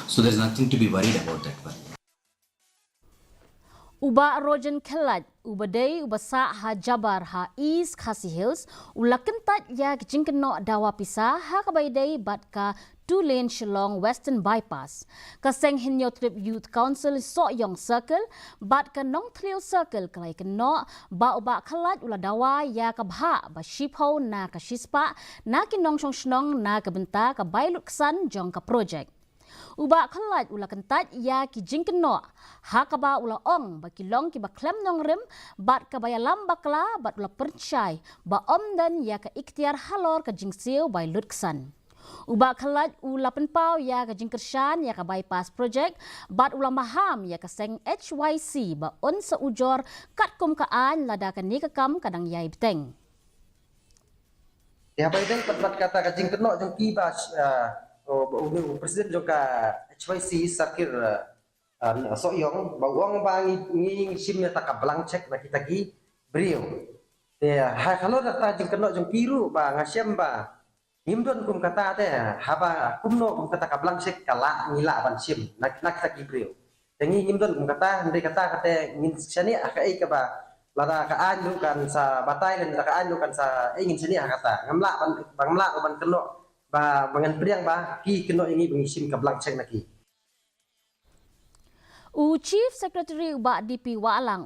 So there's nothing to be worried about that one. Uba Rojen Khyllait, uba day uba sa ha Jabar ha East KHASI Hills, ula Kyntait ya Jingkynnoh Dawa Pisa ha kabay day bat ka 2-lane Shillong Western Bypass. Kaseng Hinyo Trip Youth Council Soyong Circle, bat ka Nong Trio Circle kalay Kynnoh, ba uba Khyllait ula Dawa ya kabha ba shipho na ka shispa na kinong shnong na kabenta ka bailuksan jong ka project. Uba Khyllait ula Kyntait ya ki Jingkynnoh hakaba ula ong ba kilong ki ba klem nong rim bat ka bayalam bakla bat ula percay ba omdan ya ka ikhtiar halor ka jingsiu by lutksan. Uba Khyllait ula penpau ya ka jingkershan ya ka bypass project bat ula maham ya ka seng HYC ba on sa ujor katkum kaan lada ka nikakam kadang yai beteng. Ya baik pat kata ka Jingkynnoh jong kibas Presiden juga HYC sakir soyong bawang bangi nging simnya taka blank check na kita gi brio ya kalau data Jingkynnoh jong piru ba ngasiam ba himdon kum kata te haba kumno kum kata ka blank check kala ngila ban sim nak kita gi brio dengi himdon kum kata ndai kata ngin sani akai ka ba lara ka anu kan sa batai dan ka anu kan sa ingin sini kata ngamla ban Kynnoh ba bangan priang ba ki Kynnoh ini bengisim ka blank check naki. Chief Secretary uba DP Walang